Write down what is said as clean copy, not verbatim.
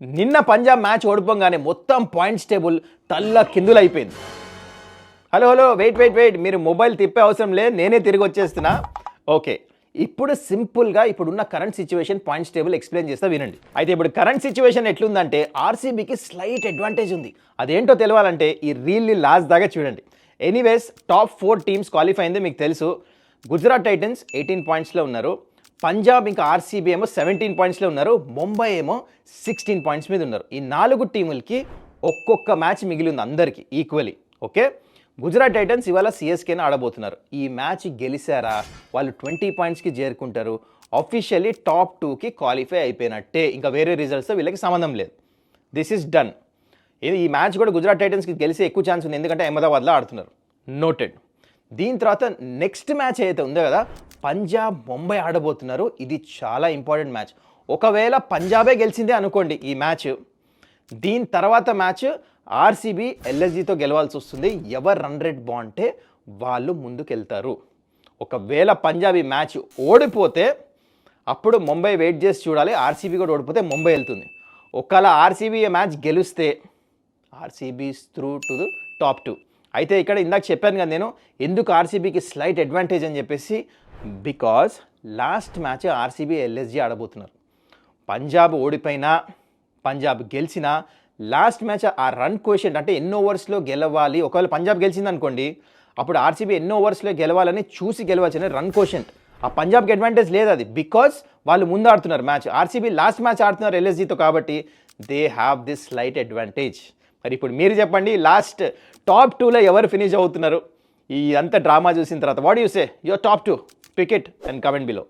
నిన్న పంజాబ్ మ్యాచ్ ఓడిపోగానే మొత్తం points table తల్ల కిందులైపోయింది. హలో వెయిట్ మీరు మొబైల్ తిప్పే అవసరం లేదు, నేనే తిరిగి వచ్చేస్తున్నా. ఓకే, ఇప్పుడు సింపుల్గా ఇప్పుడున్న current situation points table explain చేస్తా వినండి. అయితే ఇప్పుడు కరెంట్ సిచ్యువేషన్ ఎట్లుందంటే ఆర్సీబీకి స్లైట్ అడ్వాంటేజ్ ఉంది. అదేంటో తెలవాలంటే ఈ రీల్ని లాస్ట్ దాకా చూడండి. ఎనీవేస్ టాప్ 4 టీమ్స్ క్వాలిఫై అయింది మీకు తెలుసు. గుజరాత్ టైటన్స్ 18 పాయింట్స్లో ఉన్నారు, పంజాబ్ ఇంకా ఆర్సీబీ ఏమో 17 పాయింట్స్లో ఉన్నారు, ముంబై ఏమో 16 పాయింట్స్ మీద ఉన్నారు. ఈ 4 టీములకి ఒక్కొక్క మ్యాచ్ మిగిలి ఉంది అందరికీ ఈక్వలీ. ఓకే, గుజరాత్ టైటన్స్ ఇవాళ సిఎస్కేని ఆడబోతున్నారు. ఈ మ్యాచ్ గెలిచారా వాళ్ళు 20 పాయింట్స్కి చేరుకుంటారు, ఆఫీషియల్లీ టాప్ 2కి క్వాలిఫై అయిపోయినట్టే, ఇంకా వేరే రిజల్ట్స్తో వీళ్ళకి సంబంధం లేదు. This is done. ఈ మ్యాచ్ కూడా గుజరాత్ టైటన్స్కి గెలిచే ఎక్కువ ఛాన్స్ ఉంది, ఎందుకంటే అహ్మదాబాద్లో ఆడుతున్నారు. నోటెడ్. దీని తర్వాత నెక్స్ట్ మ్యాచ్ అయితే ఉందో కదా, పంజాబ్ ముంబై ఆడబోతున్నారు. ఇది చాలా ఇంపార్టెంట్ మ్యాచ్. ఒకవేళ పంజాబే గెలిచిందే అనుకోండి ఈ మ్యాచ్, దీని తర్వాత మ్యాచ్ ఆర్సీబీ ఎల్ఎస్జీతో గెలవాల్సి వస్తుంది. ఎవరు రన్ రేట్ బాగుంటే వాళ్ళు ముందుకెళ్తారు. ఒకవేళ పంజాబ్ ఈ మ్యాచ్ ఓడిపోతే అప్పుడు ముంబై వెయిట్ చేసి చూడాలి. ఆర్సీబీ కూడా ఓడిపోతే ముంబై వెళ్తుంది. ఒకవేళ ఆర్సీబీ ఈ మ్యాచ్ గెలిస్తే RCB through to the top 2. అయితే ఇక్కడ ఇందాక చెప్పాను కదా నేను ఎందుకు ఆర్సీబీకి స్లైట్ అడ్వాంటేజ్ అని చెప్పేసి, because last match RCB LSG ఆడబోతున్నారు. పంజాబ్ ఓడిపోయినా పంజాబ్ గెలిచినా లాస్ట్ మ్యాచ్ ఆ రన్ కోషెంట్ అంటే ఎన్ని ఓవర్స్లో గెలవాలి, ఒకవేళ పంజాబ్ గెలిచింది అనుకోండి అప్పుడు ఆర్సీబీ ఎన్ని ఓవర్స్లో గెలవాలని చూసి గెలవచ్చు రన్ కోషెంట్. ఆ పంజాబ్కి అడ్వాంటేజ్ లేదు అది, బికాజ్ వాళ్ళు ముందు ఆడుతున్నారు మ్యాచ్. ఆర్సీబీ లాస్ట్ మ్యాచ్ ఆడుతున్నారు ఎల్ఎస్జీతో, కాబట్టి they have this slight advantage. మరి ఇప్పుడు మీరు చెప్పండి, లాస్ట్ టాప్ 2లో ఎవరు ఫినిష్ అవుతున్నారు? ఈ అంత డ్రామా చూసిన తర్వాత what you say your top 2? Pick it and comment below.